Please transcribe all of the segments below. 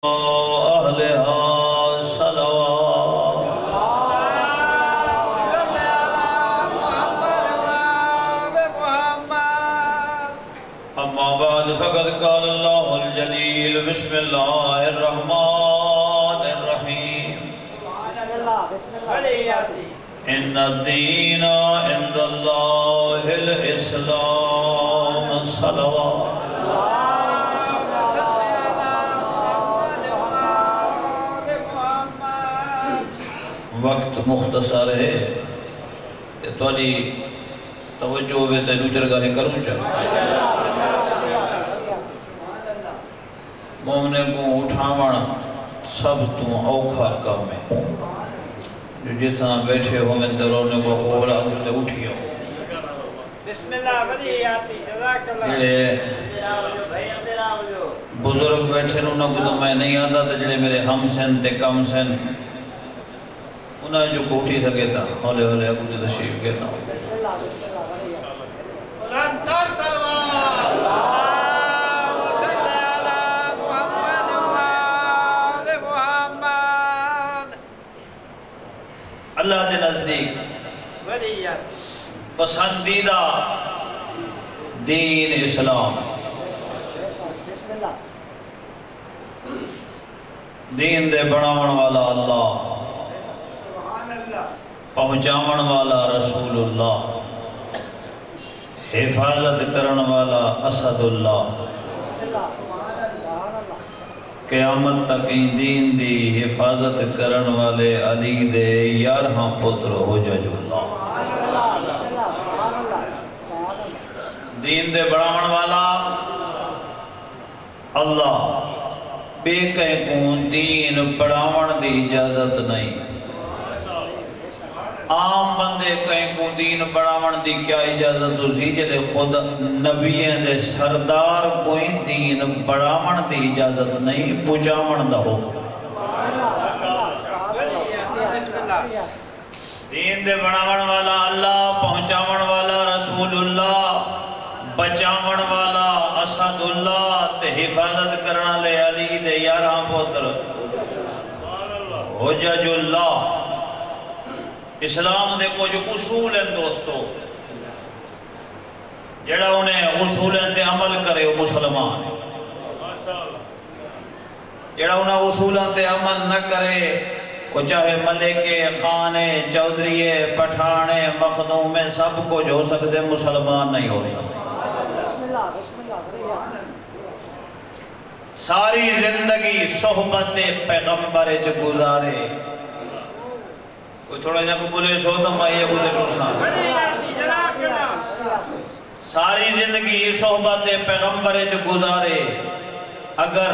أهلها صلوات. أما بعد فقد قال الله الجليل بسم الله الرحمن الرحيم إن الدين عند الله الإسلام صلوات. وقت مختصر ہے کہ تواڈی توجہ ہوئے تے دو چار گالیں کروں چاہ مومنے کو اٹھاوڑ سب تو اوکھا کام ہے جو جتنا بیٹھے ہو میں درونے کو قولا تے اٹھی ہو بسم اللہ بدی آتی جزاک اللہ بزرگ بیٹھے انہوں کو تو میں نہیں آتا تھا جڑے میرے ہم سن تے کم سن انہیں جو کوٹھی سکے تھا ہولے ہولے ابو تے تشریف کرنا ہو لنتر سلوات اللہم صلی علی محمد وآل محمد. اللہ دے نزدیک ودیت پسندیدہ دین اسلام دین دے بڑھاون والا اللہ پہنچاون والا رسول اللہ حفاظت کرن والا اسد اللہ قیامت تک دین دی حفاظت کرن والے علی دے 11 پتر حجج اللہ دین دے بڑھاون والا اللہ بے کہیں کو دین بڑھاون دی اجازت نہیں عام بندے کہیں کو دین بڑھاون دی کیا اجازت اسی جلے خود نبییں دے سردار کوئی دین بڑھاون دی اجازت نہیں پجاون دا ہو دین دے بڑھاون والا اللہ پہنچاون والا رسول اللہ بچاون والا اسد اللہ تے حفاظت کرنا لے علی دے 11 پتر حجج اللہ اسلام دے کچھ اصول ہیں دوستو جڑا انہیں اصولیں تے عمل کرے وہ مسلمان جڑا انہیں اصولیں تے عمل نہ کرے وہ چاہے ملکے خانے چودھریے پٹھانے مخدومے سب کچھ ہو سکتے مسلمان نہیں ہو سکتے ساری زندگی صحبت پیغمبر گزارے کوئی تھوڑا جا کو بولے سو تو میں یہ بولے پوچھنا ساری زندگی صحبت پیغمبر گزارے اگر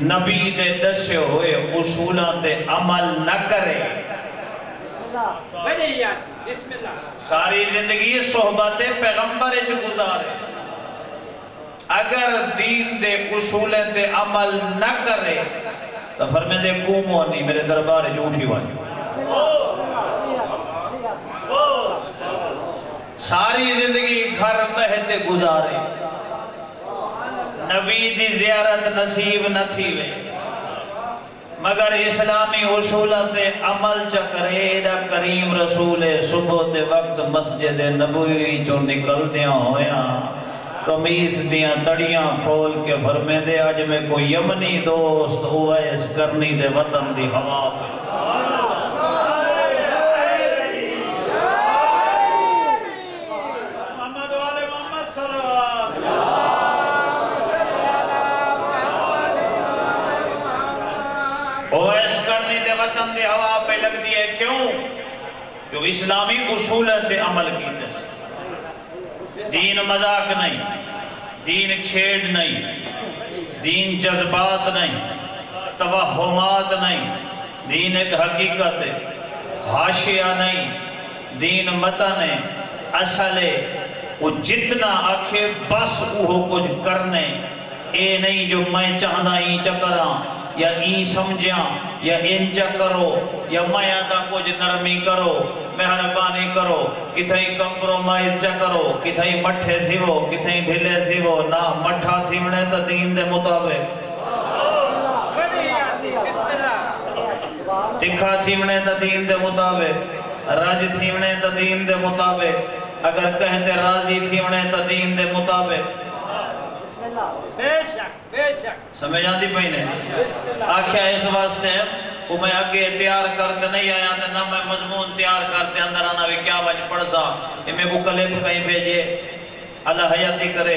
نبی دے دسے ہوئے اصولاں تے عمل نہ کرے ساری زندگی صحبت پیغمبر گزارے اگر دین دے اصولیں تے عمل نہ کرے تو فرمے دے قوموں نہیں میرے دربار جھوٹی والی ساری زندگی گھر بہتے گزارے نبی دی زیارت نصیب نہ تھی وے مگر اسلامی اصولت عمل چکرے دا کریم رسول صبح دے وقت مسجد نبوی جو نکل دیا ہویا کمیز دیاں تڑیاں کھول کے فرمے دے آج میں کوئی یمنی دوست اویس کرنی دے وطن دی ہوا پہ اویس کرنی دے وطن دی ہوا پہ لگ دیئے کیوں؟ جو اسلامی اصولت عمل کی تھے دین مذاق نہیں دین کھیڑ نہیں دین جذبات نہیں توہمات نہیں دین ایک حقیقت ہے حاشیہ نہیں دین متن ہے اصل ہے وہ جتنا آکھے بس وہ کچھ کرنے اے نہیں جو میں چاہنا ہی چکراں یا این سمجھاں یا ان چکرو یا میں آدھا کچھ نرمی کرو مہربانی کرو کتھائی کمپرومائز چکرو کتھائی مٹھے تھیو کتھائی ڈھلے تھیو نا مٹھا تھیونے تا دین دے مطابق تکھا تھیونے تا دین دے مطابق، رج تھیونے تا دین دے مطابق، اگر کہتے راضی تھیونے تا دین دے مطابق. بے شک بے شک سمجھ آتی پہنے آکھیا اس واسطے وہ میں اگے تیار کرتے نہیں آیا تھا نہ میں مضمون تیار کرتے اندر آنا بھی کیا بچ پڑھ سا یہ میں کو کلپ کہیں بھیجئے اللہ حیاتی کرے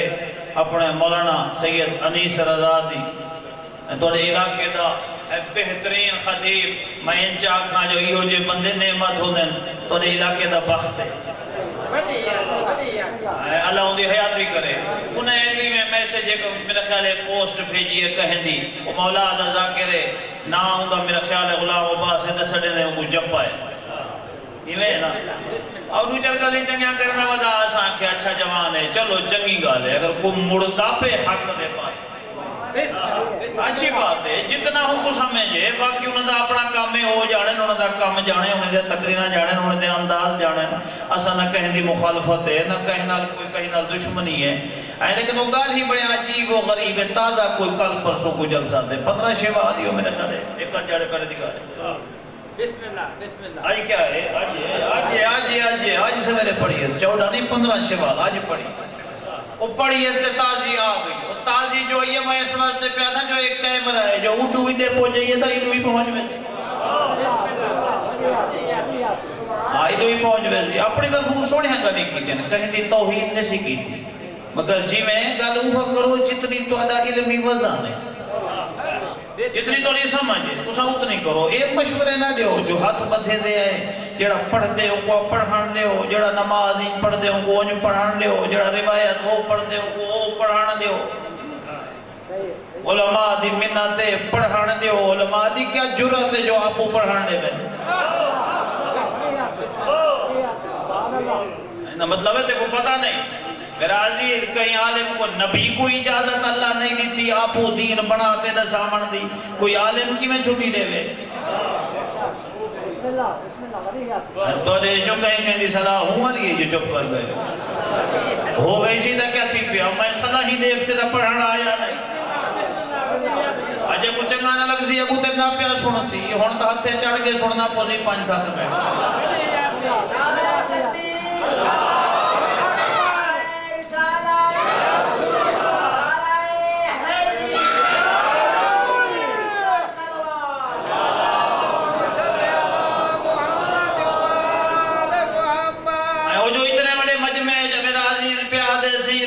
اپنے مولانا سید انیس رضا دی توڑے علاقے دا بہترین خطیب میں ان چاکھاں جو ایہو جے بندے نعمت ہونے توڑے علاقے دا بخت ہے اللہ ان دی حیاتی کرے انہیں ایلی میں میسیج ایک میرے خیال ہے پوسٹ بھیجیے کہیں دی وہ مولا دا ذاکرے نہ ہوں گا میرے خیال ہے غلام عباس ہے دسڑے دے ان کو جب پائے یہ میں نا اور دو چل گالیں چنگیاں کرنا ودا آسان کہ اچھا جوان ہے چلو چنگی گالے اگر کوئی مردہ پہ حق دے پاس اچھی بات ہے جتنا ہوں کو سمجھے باقی انہوں دا اپنا کام میں ہو جانے انہوں دا کام جانے انہوں دے تقرینہ جانے انہوں دے انداز جانے اسا نہ کہیں دی مخالفت ہے نہ کہیں نال دشمنی ہے لیکن وہ گال ہی بڑے عجیب و غریب ہے تازہ کوئی کل پرسوں کو جلسہ دے 15 شیوہ آدھیوں میرے خیال ہے ایک جاڑے پہلے دکھا رہے بسم اللہ آج کیا ہے آج سویرے پڑھی ہے 14 نہیں 15 شیوہ آج پڑھی وہ پڑھی اس سے تازی آ گئی وہ تازی جو یہ میں اس واسطے پیادا جو ایک کیمرہ ہے جو اڈو ہی دے پہنچے یہ تھا اڈو ہی پہنچ میں اڈو ہی پہنچ میں اپنی طرف سوڑے ہیں گلی کی تھی کہیں دی توحید نے سیکھی تھی مگر جی میں گل اوہ کرو جتنی تو ادا علمی وزن ہے جتنی تو نہیں سمجھے تو سا اتنی کرو ایک مشورے نہ دیو جو ہاتھ بدھے دے آئے جڑا پڑھ دے ہو کو پڑھان دے ہو جڑا نماز ہی پڑھ دے ہو کو انجو پڑھان دے ہو جڑا روایت ہو پڑھ دے ہو کو پڑھان دے ہو علماء دی منتے پڑھان دے ہو علماء دی کیا جرات ہے جو آپ کو پڑھان دے میں مطلب ہے دیکھو پتہ نہیں میرا عزیز کہیں عالم کو نبی کو اجازت اللہ نہیں دیتی آپ وہ دین بناتے نہ سامن دی کوئی عالم کی میں چھوٹی دے وے تو دے جو کہیں دی صلاح ہوں لیے جو چپ کر گئے ہو گئی سی دا کیا تھی پیا میں صلاح ہی دیکھتے دا پڑھنا آیا نہیں اجے کچھ چنگانا لگ سی اگو تے نہ پیا سن سی ہون تا ہتھے چڑھ کے سننا پوزی 5-7 میں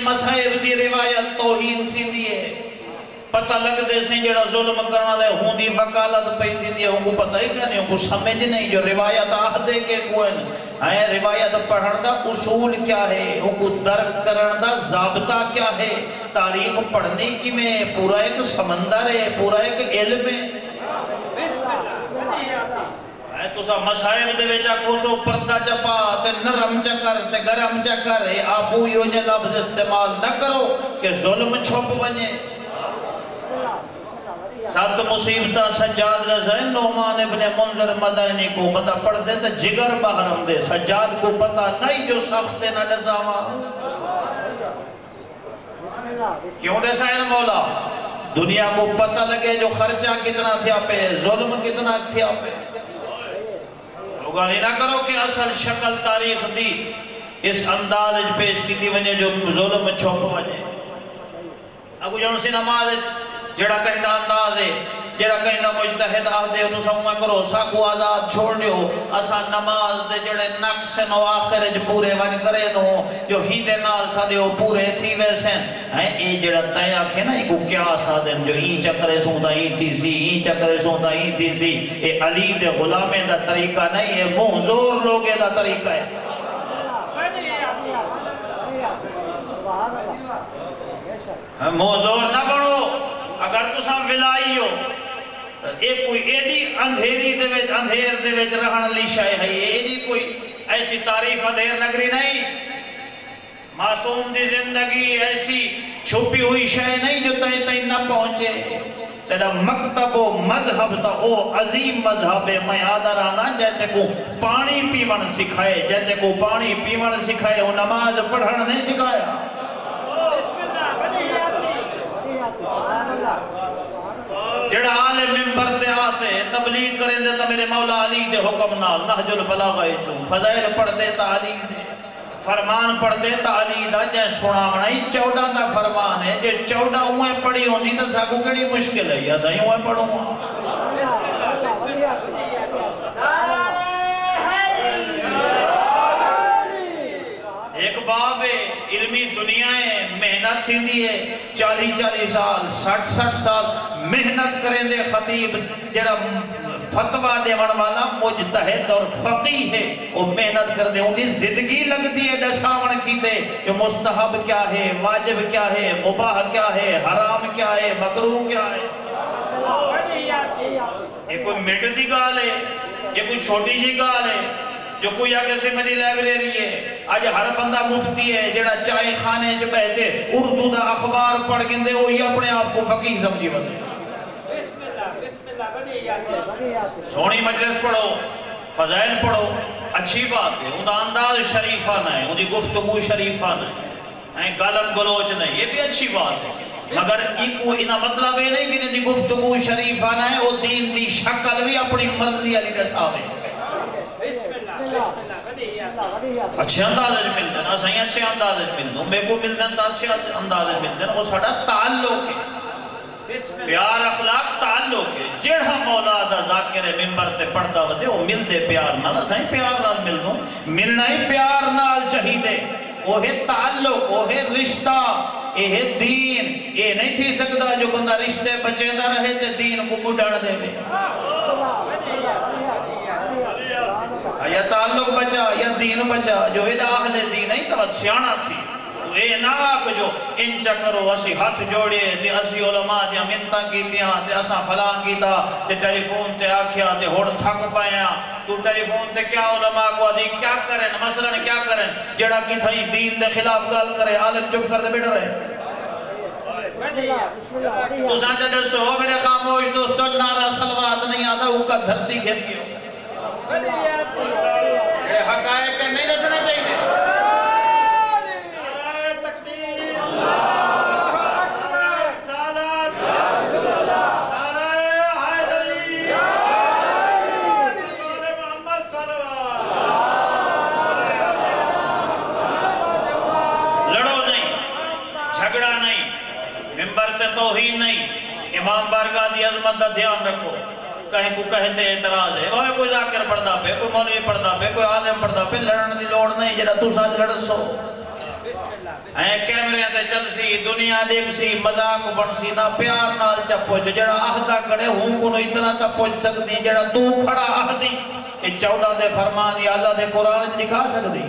مسائب دی روایت توہین تھی دیئے پتہ لگ دے سے جڑا ظلم کرنا دے ہوں دی وکالت پہ تھی دیئے ہوں کو پتہ ہی کہ نہیں ہوں کو سمجھ نہیں جو روایت آہدے کے کوئن روایت پڑھن دا اصول کیا ہے ہوں کو درک کرن دا ضابطہ کیا ہے تاریخ پڑھنے کی میں پورا ایک سمندر ہے پورا ایک علم ہے تو سا مسائب دے ویچا کوسو پردہ چپا تے نرم چکر تے گرم چکر آپو یو جے لفظ استعمال نہ کرو کہ ظلم چھپ بنے سات مصیبتہ سجاد رضائن نعمان ابن منظر مدینی کو بندہ پڑھ دے تے جگر بحرم دے سجاد کو پتہ نہیں جو سخت نہ نظامہ کیوں دے سائن مولا دنیا کو پتہ لگے جو خرچہ کتنا تھیا پہ ظلم کتنا تھیا پہ گالی نہ کرو کہ اصل شکل تاریخ دی اس انداز پیش کی تھی ونجے جو ظلم چھوپ ونجے اگو جانو سی نماز جڑا کہیں دا انداز ہے جڑا کہیں دا مجتہد آدھے تو سمجھ کرو ساکو آزاد چھوڑ دیو اسا نماز دے جڑے نقص نو آخر جو پورے ون کرے دو جو ہی دے نال سا دیو پورے تھی ویسے اے جڑا تیہ آکھے نا ایکو کیا سا دیں جو ہی چکرے سوندا ہی تھی سی ہی چکرے سوندا ہی تھی سی اے علی دے غلامے دا طریقہ نہیں ہے منظور لوگے دا طریقہ ہے منظور نہ بڑھو اگر تو سام ولائی ہو ایک کوئی ایڈی اندھیری دے وچ اندھیر دے وچ رہن لی شاہ ہے ایڈی کوئی ایسی تاریخ اندھیر نگری نہیں معصوم دی زندگی ایسی چھپی ہوئی شاہ نہیں جو تائیں نہ پہنچے تیرا مکتب و مذہب تا او عظیم مذہب ہے میں آدھا رانا جیتے کو پانی پیون سکھائے جیتے کو پانی پیون سکھائے وہ نماز پڑھن نہیں سکھایا جڑا عالم منبر تے آتے تبلیغ کریں دے تا میرے مولا علی دے حکم نال نہج البلاغہ چوں فضائل پڑھ دے تا علی دے فرمان پڑھ دے تا علی دا جے سنا منائی 14 دا فرمان ہے جے 14 ہوئے پڑھی ہوندی تا ساکو کڑی مشکل ہے یا سہی ہوئے پڑھوں ایک باب علمی دنیا ہے محنت تھی دیئے 40 سال 60 سال محنت کریں دے خطیب جڑا فتوہ دیوان والا مجتہد اور فقیہ ہے وہ محنت کر دے ان دی زندگی لگ دیئے ڈساون کی دے کہ مستحب کیا ہے واجب کیا ہے مباح کیا ہے حرام کیا ہے مکروہ کیا ہے یہ کوئی میٹر دی گال ہے یہ کوئی چھوٹی جی گال ہے جو کوئی آگے سے میری لائبریری ہے آج ہر بندہ مفتی ہے جڑا چائے خانے چ بیٹھے اردو دا اخبار پڑھ گندے وہی اپنے آپ کو فقیہ سمجھی بندے سونی مجلس پڑھو فضائل پڑھو اچھی بات ہے ان دا انداز شریفانہ ہے ان دی گفتگو شریفانہ ہے گالم گلوچ نہیں یہ بھی اچھی بات ہے مگر انہا مطلب یہ نہیں کہ ان دی گفتگو شریفانہ ہے وہ دین دی شکل بھی اپنی مرضی علی رساوے اچھے اندازج ملدن اسائیں اچھے اندازج ملدن میں کو ملدن تا اچھے اندازج ملدن وہ ساڑا تعلق ہے پیار اخلاق تعلق ہے جڑا مولا دا ذاکر ممبر تے پڑھدا ودے وہ مل دے پیار نال اسائیں پیار نال ملدوں ملنا ہی پیار نال چاہیے وہ ہے تعلق وہ ہے رشتہ یہ ہے دین یہ نہیں تھی سکتا جو بندہ رشتے بچے نہ رہے تے دین کو بڑھڑ دے میں یا تعلق بچا یا دین بچا جو اہل دین نہیں تو سیانہ تھی اے ناک جو انچا کرو اسی ہاتھ جوڑے تے اسی علماء دیا منتہ کیتیاں تے اسا فلان کیتا تے ٹیلیفون تے آکھیا تے ہوڑ تھک پایا تو ٹیلیفون تے کیا علماء کو دی کیا کریں مثلا کیا کریں جڑا کی تھائی دین دے خلاف گال کرے عالم چپ کر دے بیٹھ رہے تو سانچہ دسو میرے خاموش دوستو نارا سلوات نہیں آتا وہ کا دھرتی گھر گئے یہ حقائق نہیں رسنا چاہیے لڑو نہیں جھگڑا نہیں ممبر تے توہین نہیں امام بارگاہ دی عظمت دا دھیان رکھو کہیں کو کہتے اعتراض ہے وہ کوئی ذاکر پڑھدا پہ کوئی مولوی پڑھدا پہ کوئی عالم پڑھدا پہ لڑن دی لوڑ نہیں جڑا تو سال لڑ سو کیمرے تے چل سی دنیا دیکھ سی مذاق بن سی نہ پیار نال چپوچ جڑا عہدہ کھڑے ہوں کو اتنا تک پہنچ سکتی جڑا تو کھڑا عہدی یہ 14 دے فرمان یا اللہ دے قرآن چ دکھا سکتی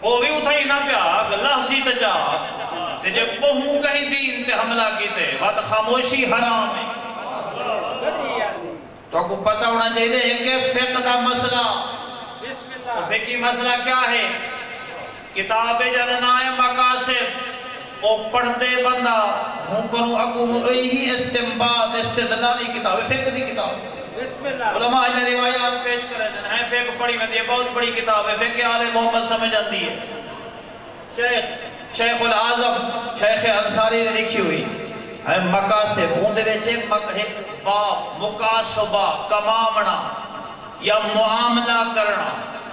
وہ بھی اتھائی نہ پیا اللہ سی تچا تے جب بہوں کہیں دین تے حملہ کیتے بات خاموشی حرام ہے تو کو پتہ ہونا چاہیے کہ فقہ دا مسئلہ فقہی مسئلہ کیا ہے کتاب جدنائے مقاصد او پڑھتے بندہ ہوں کروں اگو یہی استنباط استدلالی کتاب فقہ دی کتاب علماء نے روایات پیش کرے دن ہیں فقہ پڑھی میں یہ بہت بڑی کتاب ہے فقہ آل محمد سمجھ آتی ہے شیخ العظم شیخ انصاری نے لکھی ہوئی ہے مقاصد ہوندے ویچے ایک باب مقاصبہ کمامنا یا معاملہ کرنا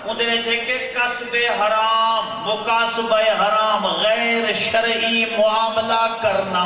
ہوندے ویچے کہ قصب حرام مقاصبہ حرام غیر شرعی معاملہ کرنا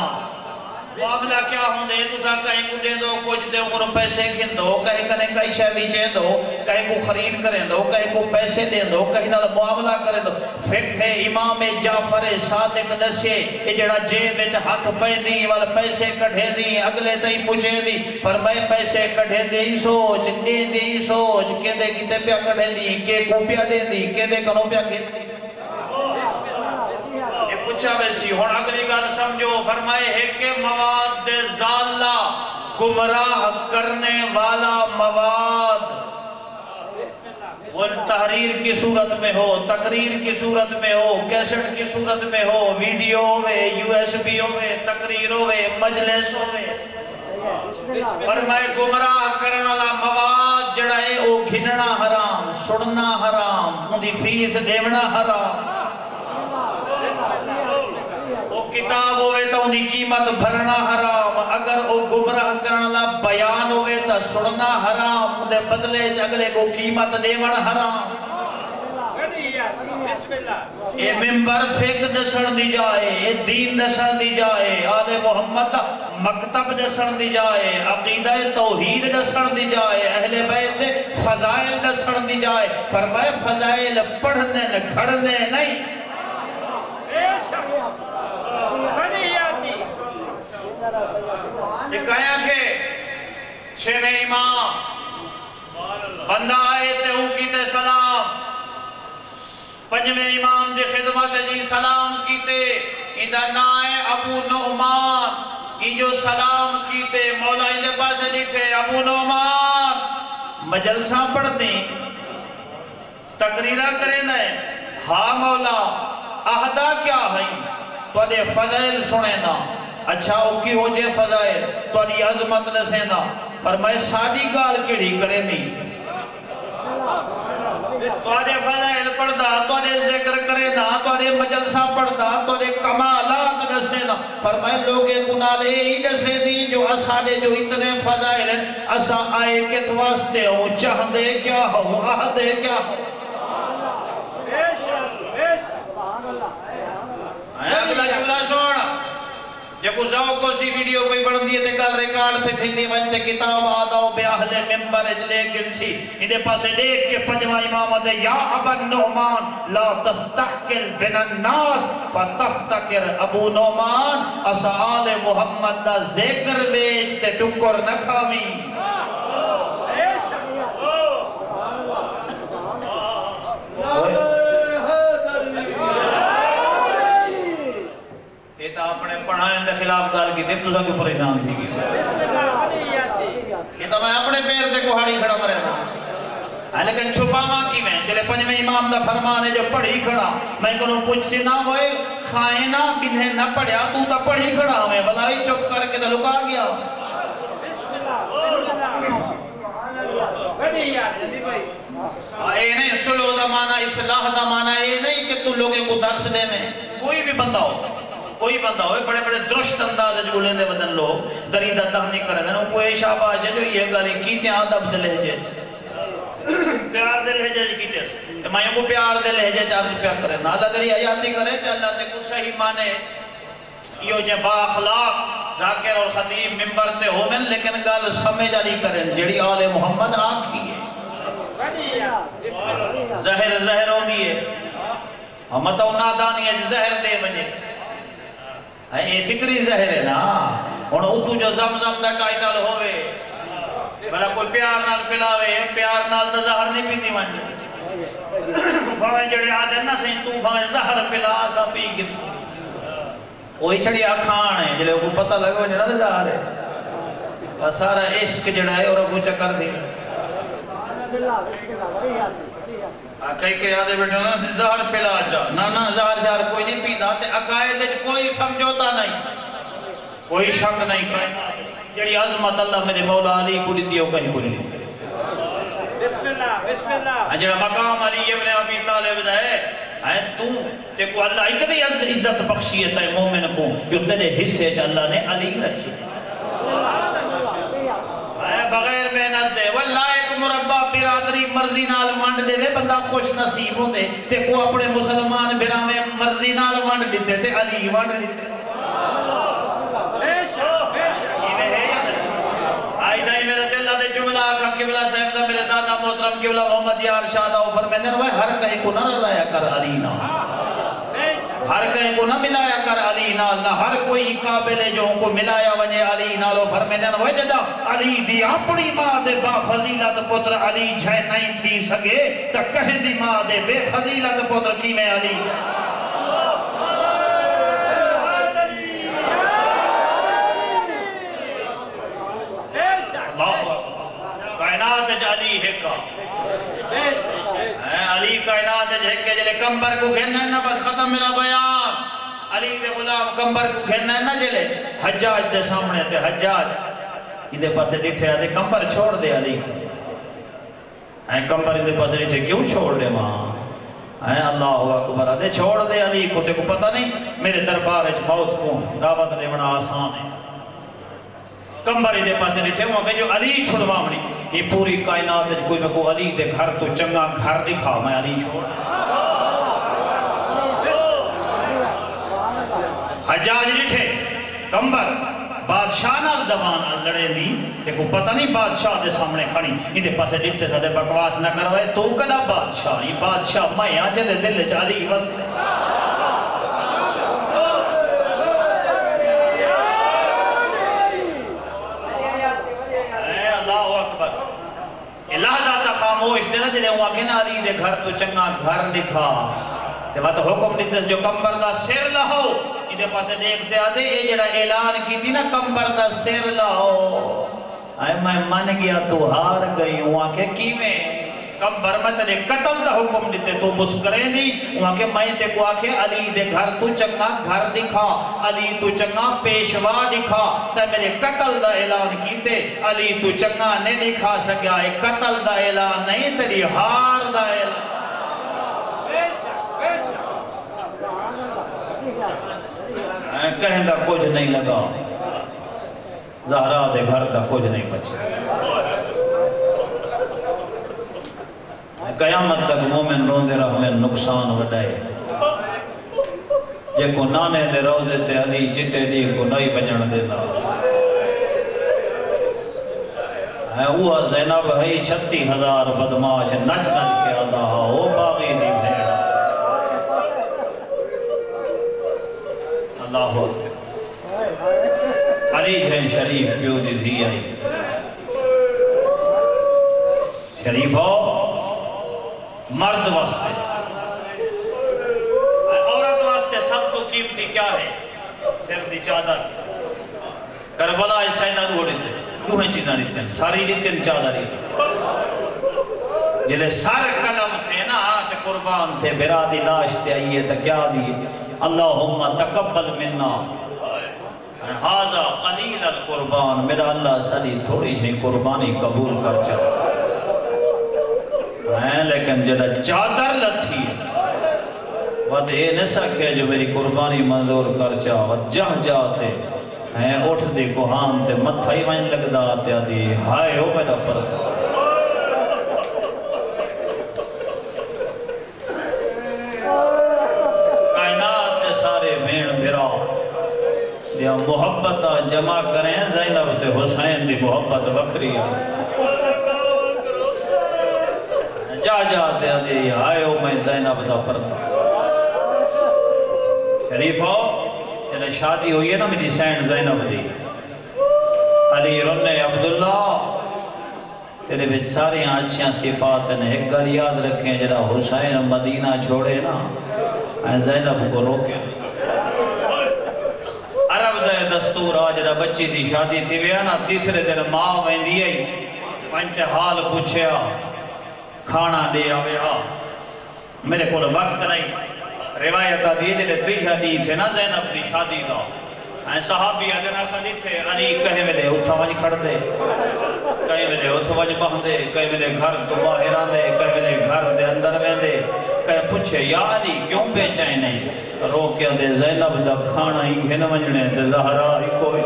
معاملہ کیا ہوندے تو سا کہیں کو دے دو کچھ دے انہوں پیسے کھن دو کہیں کنے کئی شے بیچے دو کہیں کو خرید کریں دو کہیں کو پیسے دے دو کہیں نال معاملہ کریں دو فقہ امام جعفر صادق دسے یہ جڑا جیب وچ ہاتھ پے دی وال پیسے کڈھے دی اگلے تئیں پوچھے دی فرمائے پیسے کڈھے دی سوچ دے دی سوچ کہ دے کتے پیا کڈھے دی کہ کو پیا دے دی کہ دے کنو پیا کہ پوچھا ویسی ہون اگلی گال سمجھو فرمائے ہے کہ مواد زالہ گمراہ کرنے والا مواد وہ تحریر کی صورت میں ہو تقریر کی صورت میں ہو کیسٹ کی صورت میں ہو ویڈیو ہوئے یو ایس بی ہوئے تقریر ہوئے مجلس ہوئے فرمائے گمراہ کرنے والا مواد جڑا ہے وہ گھننا حرام سڑنا حرام ان دی فیس دیونا حرام کتاب ہوئے تو انہی قیمت بھرنا حرام، اگر وہ گمراہ کرنا بیان ہوئے تو سننا حرام، دے بدلے اگلے کو قیمت دیون حرام۔ بسم اللہ۔ اے ممبر فقہ دسن دی جائے، اے دین دسن دی جائے، آل محمد مکتب دسن دی جائے، عقیدہ توحید دسن دی جائے، اہل بیت دے فضائل دسن دی جائے، فرمائے فضائل پڑھنے گھڑنے نہیں۔ ایک آیا کہ چھویں امام بندہ آئے تے ہوں کیتے سلام، پنجویں امام دی خدمت جی سلام کیتے، اندہ نائے ابو نعمان، یہ جو سلام کیتے مولا اندے پاس جیٹھے ابو نعمان مجلساں پڑھ دیں تقریرہ کریں نئے، ہاں مولا اہدہ کیا ہے تو دے فضائل سنے نا، اچھا او کی ہو جے فضائل تو دی عظمت نسینا، فرمائے سادی گال کیڑی کرے نہیں، تو دے فضائل پڑھ دا، تو دے ذکر کرے نا، تو دے مجلسہ پڑھ دا، تو دے کمالات نسینا، فرمائے لوگے کنالے ہی نسے دی جو اسادے جو اتنے فضائل ہیں، اسا آئے کت واسطے ہوں، چاہدے کیا ہوں، آہدے کیا ہوں۔ اگلا جملہ سوڑ جب کو ذوق کو سی ویڈیو کوئی بڑھ دیئے تے گل ریکارڈ پہ تھی دی وجہ کتاب آدھاؤ بے اہل ممبر اجلے گنسی اندے پاسے دیکھ کے پنجوہ امام دے یا ابا نعمان لا تستحکل بن الناس فتفتکر ابو نعمان اسا آل محمد دا ذکر بیچ تے ٹکر نکھامی۔ یہ تو اپنے پڑھائیں دے خلاف گال کی تھی تو سا کیوں پریشان تھی گی، یہ تو میں اپنے پیر دے کوہاڑی کھڑا مرے رہا، لیکن چھپا ماں کی میں جلے پنجویں امام دا فرمان ہے جو پڑھی کھڑا، میں کنوں پوچھ سے نہ ہوئے خائنہ بنہیں نہ پڑھیا تو تا پڑھی کھڑا ہمیں بلائی چپ کر کے تا لکا گیا۔ اے نہیں سلو دا معنی اصلاح دا معنی اے نہیں کہ تو لوگے کو درس دے میں، کوئی بھی بندہ ہو کوئی بندہ ہوئے بڑے بڑے درشت انداز ہے جو لیندے بدن لوگ دریدہ دم نہیں کرے دن کوئی شاباش ہے جو یہ گالی کیتے ہیں آدھب دے لہجے پیار دے لہجے کیتے ہیں میں کو پیار دے لہجے چارج پیار کرے نا اللہ دری آیاتی کرے تے اللہ تے کو صحیح مانے یہ جو با اخلاق ذاکر اور خطیب ممبر تے ہو من لیکن گال سمجھ علی کریں جڑی آل محمد آنکھی ہے زہر زہر ہو دیئے ہم تو نادانی ہے زہر دے بجے یہ فکری زہر ہے نا اور اتو جو زمزم دا ٹائٹل ہوئے بھلا کوئی پیار نال پلاوے پیار نال دا زہر نہیں پیتی مانجے بھویں جڑے آدھے نہ سہیں تو بھویں زہر پلا سا پی گی وہی چھڑی آکھان ہے جلے کو پتہ لگو جنا زہر ہے سارا عشق جڑا ہے اور ابو چکر دی کئی کہ آدھے بیٹھے ہونا زہر پلا چاہ نا زہر شہر کوئی نہیں پیدا تے عقائد کوئی سمجھوتا نہیں کوئی شک نہیں کرے جڑی عظمت اللہ میرے مولا علی کو لیتی ہے وہ کہیں کو نہیں لیتی بسم اللہ جڑا مقام علی ابن ابی طالب ہے تو تے کو اللہ اتنی عزت بخشیت ہے مومن کو جو تیرے حصے چا اللہ نے علی رکھی بغیر محنت دے واللہ ایک مربع برادری مرضی نال وانڈ دے بندہ خوش نصیب ہو دے تے کو اپنے مسلمان برامے مرضی نال وانڈ دیتے تے علی وانڈ دیتے آئی جائے میرے دل دے جملہ آکھا قبلہ صاحب دا میرے دادا محترم قبلہ محمد یار شادہ فرمینے روائے ہر کہیں کو نہ رلایا کر علی نا ہر کہیں کو نہ ملایا کر علی نال نہ ہر کوئی قابل جو کو ملایا ونجے علی نالو فرمینے روائے جدا علی دی اپنی ماں دے با فضیلت پتر علی جھے نہیں تھی سگے تا کہیں دی ماں دے بے فضیلت پتر کی میں علی کائنات علی ہے کا علی کائنات ہے کہ جلے کمبر کو گھننا ہے نا بس ختم میرا بیان علی دے غلام کمبر کو گھننا ہے نا جلے حجاج دے سامنے تھے حجاج ادھے پاسے ڈٹھے آدھے کمبر چھوڑ دے علی کو کمبر ادھے پاسے ڈٹھے کیوں چھوڑ دے ماں اللہ اکبر دے چھوڑ دے علی کو تے کو پتہ نہیں میرے دربار اچ موت کو دعوت لیونا آسان ہے کمبری دے پاسے نٹھے ہوں کہ جو علی چھڑوا منی یہ پوری کائنات اچ کوئی میں کو علی دے گھر تو چنگا گھر دکھا میں علی چھوڑ حجاج نٹھے کمبر بادشاہ نال زبان لڑے دی تے کو پتہ نہیں بادشاہ دے سامنے کھڑی اندے پاسے ڈپتے سادے بکواس نہ کروائے تو کنا بادشاہ یہ بادشاہ میں آجے دے دل چالی وسلے اللہ اکبر لحظہ تا خاموش تے نہ جنہیں ہوا کہ نا علی دے گھر تو چنگا گھر دکھا تے وقت حکم دیتے جو کمبر دا سر لہو ادھے پاسے دیکھتے آتے یہ جڑا اعلان کی تھی نا کمبر دا سر لہو آئے میں من گیا تو ہار گئی ہوں آکھے کی میں کمبر میں تنے قتل دا حکم دیتے تو مسکرے نہیں وہاں کہ میں تے کو آکھے علی دے گھر تو چنگا گھر دکھا علی تو چنگا پیشوا دکھا تے میرے قتل دا اعلان کیتے علی تو چنگا نہیں دکھا سکیا ایک قتل دا اعلان نہیں تیری ہار دا اعلان کہیں دا کچھ نہیں لگا زہرا دے گھر دا کچھ نہیں بچے قیامت تک مومن روندے رہا میں نقصان وڈائے جے کو نانے دے روزے تے علی چٹے دی کو نہیں بجن دینا اوہ زینب ہے 36,000 بدماش نچ نچ کے آدھا او باغی دی بھیڑ اللہ علی جن شریف پیو دی دھی آئی شریفو مرد واسطے عورت واسطے سب تو قیمتی کیا ہے سر دی چادر کربلا سیدہ روح دیتے کیوں ہیں چیزاں دیتے ہیں ساری دیتے ہیں چادر دیتے جلے سار قلم تھے نا تے قربان تھے برادی لاش تے آئیے تا کیا دیئے اللہم تقبل منا حاضر قلیل القربان میرا اللہ ساری تھوڑی جی قربانی قبول کر چاہتا لیکن جدہ چادر لتھی وقت یہ نہ سکھے جو میری قربانی منظور کر چاہ وقت جہ جاتے ہیں اٹھ دی کوہان تے متھائی وائن لگ داتے آدھی ہائے ہو میرا پردہ کائنات دے سارے بھین بھرا یا محبت جمع کریں زینب تے حسین دی محبت وکری ہے جا جاتے ہیں آئے ہو میں زینب دا پردہ شریفو جنہیں شادی ہوئی ہے نا میری سین زینب دی علی رن عبداللہ تیرے بچ ساری اچھیاں صفات ہیں ایک گل یاد رکھیں جنہ حسین مدینہ چھوڑے نا زینب کو روکے عرب دے دستور آج جنہ بچی دی شادی تھی ویا نا تیسرے دن ماں میں دیئے پنچے حال پوچھیا کھانا دے آوے میرے کو وقت نہیں روایتہ دیئے دلے تیسا دی تھے نا زینب دی شادی دا صحابی حضر ایسا دی تھے علی کہیں ملے اتھا وجھ کھڑ دے کہیں ملے اتھا وجھ بہن دے کہیں ملے گھر تو باہران دے کہیں ملے گھر دے اندر میں دے کہیں پوچھے یا علی کیوں بیچائیں نہیں رو کیا دے زینب دا کھانا ہی گھن منجنے تے زہرا ہی کوئی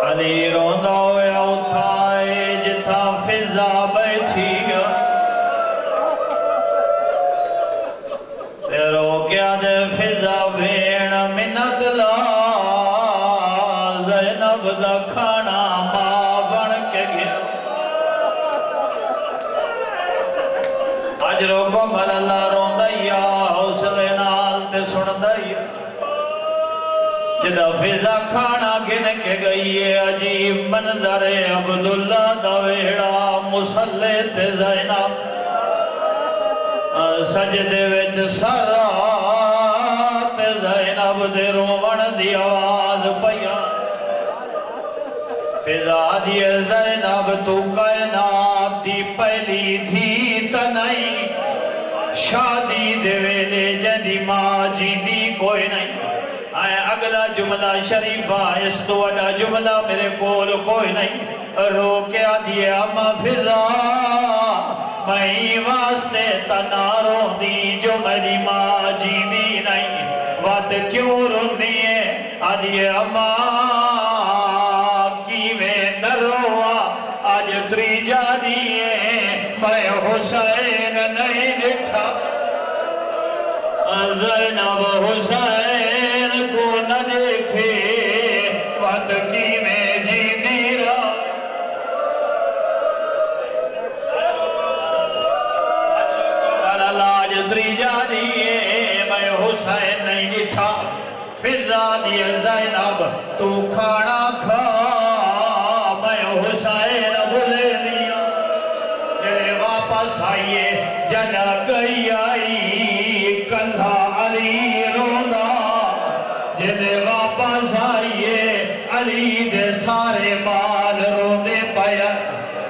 علی روندہ ہوئے اتھائے جتھا فضا بیٹھی رو کیا دے فضا بھیڑ منت لا زینب دا کھانا ماں بن کے گھر اجرو کو بھل اللہ روندیا حوصلے نال تے سندیا جدہ فضا کھانا گھن کے گئی ہے عجیب منظر عبداللہ دا ویڑا مسلح تے زینب سجدے وچ سرات زینب دے رومن دی آواز پیا فضا دیئے زینب تو کائنات دی پہلی تھی تنائی شادی دے ویلے جدی ماں جی دی کوئی نہیں اگلا جملہ شریفہ اس تو وڈا جملہ میرے کول کوئی نہیں رو کے آدھیے اما فضا میں واسطے تناروں دی جو میری ماں جیندی نہیں وات کیوں رونی ہے آدھیے اما کیویں نہ روا آج تری جانی ہے میں حسین نہیں ڈٹھا زینب حسین کو نہ دیکھے وات کیویں جیندی رہا لاج تری جانی ہے میں حسین نہیں ڈٹھا فضا دیے زینب تو کھانا کھا میں حسین بھلے دیا جلے واپس آئیے جنا گئی آئی کندھا علی رونا جلے واپس آئیے علی دے سارے بال روندے پایا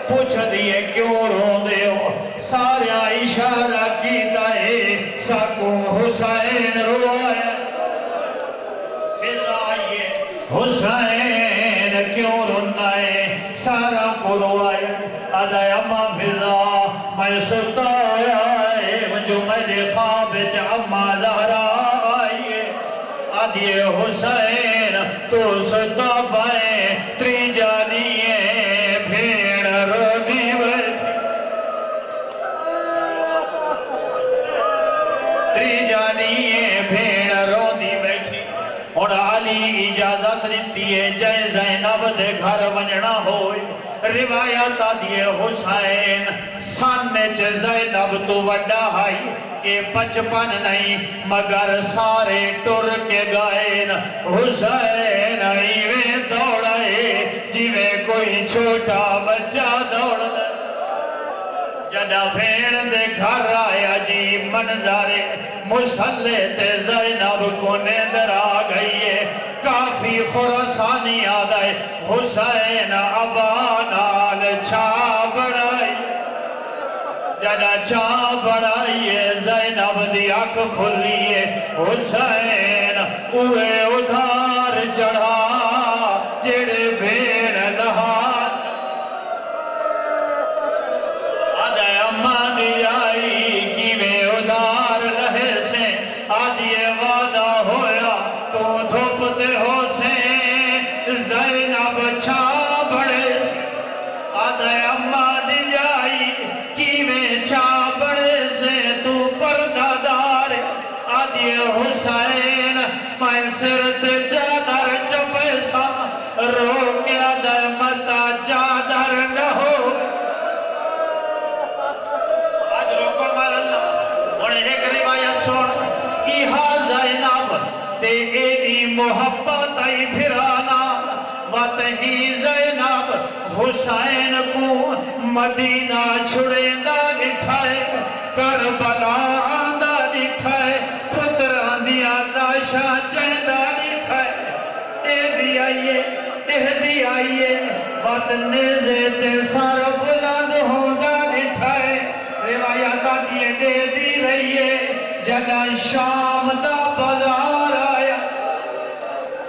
پوچھ دیے کیوں روندے ہو سارے اشارہ کی دائے ساکو حسین روایا حسین کیوں رونا ہے سارا کو روائے آدھے اما فضا میں ستا آئے جو میرے خواب اما زہرا آئیے آدھے حسین تو ستا پائے تری جانی ہے بھیڑ رونی بیٹھی تری جانی ہے بھیڑ رونی بیٹھی اور علی اجازت دیتی ہے جے زینب دے گھر ونجنا ہوئے روایت دیے حسین سانے چے زینب تو وڈا ہائی اے بچپن نہیں مگر سارے ٹر کے گائن حسین ایویں دوڑائے جیویں کوئی چھوٹا بچہ دوڑ جڑا بھیڑ دے گھر آئے عجیب منظرے مسلح تے زینب کو نیندر آ گئی ہے کافی خراسانی آدھائے حسین ابا نال چھا بڑھائی جڑا چھا بڑھائی ہے زینب دی آنکھ کھلی ہے حسین اوے ادھار چڑھا جڑے بھیڑ لہاز آدھائے اما دی آئی کیویں ادھار لہے سے آدھیے وعدہ ہویا تو دھوپتے ہو سے زینب چھا بڑے سے آدھائے اما دی آئی کیویں چھا بڑے سے تو پردہ دار آدھیے حسین میں سرت چادر چپے سا رو کے آدھائے متا چادر نہ ہو آج روکو مال اللہ انہیں ایک روایت سوڑ ایہا زینب تے ایڈی محبت ای پھرانا واتہی زینب حسین کو مدینہ چھڑے دا نٹھائے کربلا آندہ نٹھائے پتران دیا داشا چیندہ نٹھائے اے دی آئیے وات نیزے تے سار بلند ہوندہ نٹھائے روایتہ دیے دے دی رہیے جگہ شام دا بازار آیا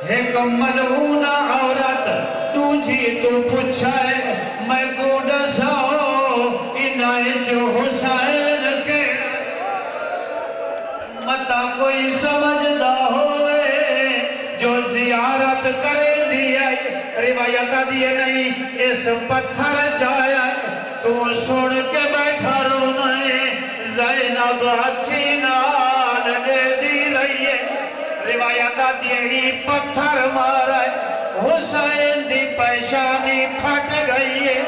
ایک ملعونہ عورت تجھی تو پچھائے میں کو ڈساؤ انائے جو حسین کے متا کوئی سمجھدا ہوئے جو زیارت کرے دیا روایتہ دیے نہیں اس پتھر چایا تو سن کے بیٹھا رونے زینب اکھی نال دے دی رہی ہے روایتہ دیے ہی پتھر مارا ہے حسین دی پیشانی پھٹ گئی ہے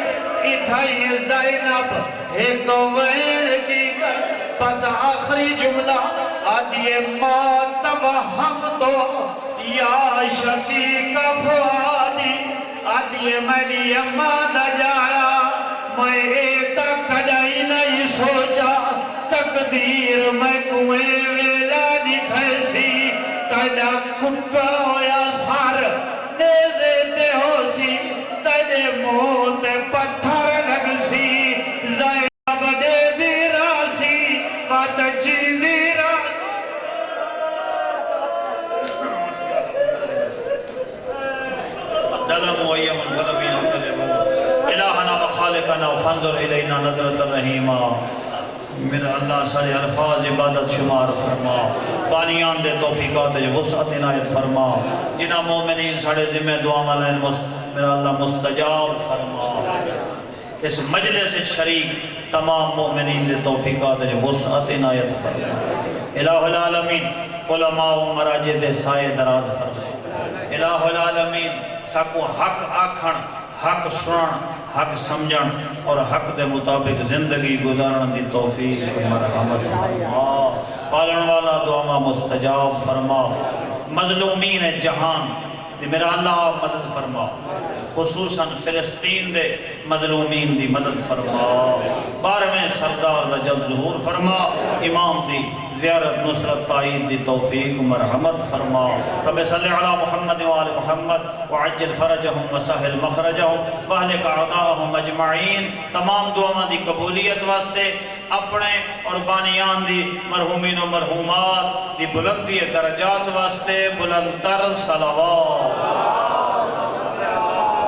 اتھائی زینب ایک وین کی گئی بس آخری جملہ آدھیے ماں توہم تو یا شقیق فؤادی آدھیے میری اماں نہ جایا میں ایک کڑائی نہیں سوچا تقدیر میں کوئے ویلا نکھیسی کڑا کٹا ہویا سار نیزے تے ہو سی تیرے موت پتھر لگ سی زینب دے بھی راسی وات جیندی راسی ظلم ہوئی من غلبی انقلبو لنا فانظر الینا نظرۃ الرحیمہ میرا اللہ سارے الفاظ عبادت شمار فرما بانیان دے توفیقات وسعت عنایت فرما جنہ مومنین سارے ذمہ دعا ملائن میرا اللہ مستجاب فرما اس مجلس شریک تمام مومنین دے توفیقات وسعت عنایت فرما الہ العالمین علماء و مراجع دے سائے دراز فرما الہ العالمین ساکو حق آکھن حق سنن حق سمجھن اور حق دے مطابق زندگی گزارن دی توفیق مرحمت فرما پالن والا دعا مستجاب فرما مظلومین جہان دی میرا اللہ مدد فرما خصوصاً فلسطین دے مظلومین دی مدد فرما 12ویں سردار دا جب ظہور فرما امام دی زیارت نصرت تائید دی توفیق مرحمت فرما رب صلی علی محمد و آل محمد وعجل فرجہم وسہل مخرجہم واہلک اعداءہم اجمعین تمام دعاواں دی قبولیت واسطے اپنے اور بانیان دی مرحومین و مرحومات دی بلندی درجات واسطے بلندتر صلوات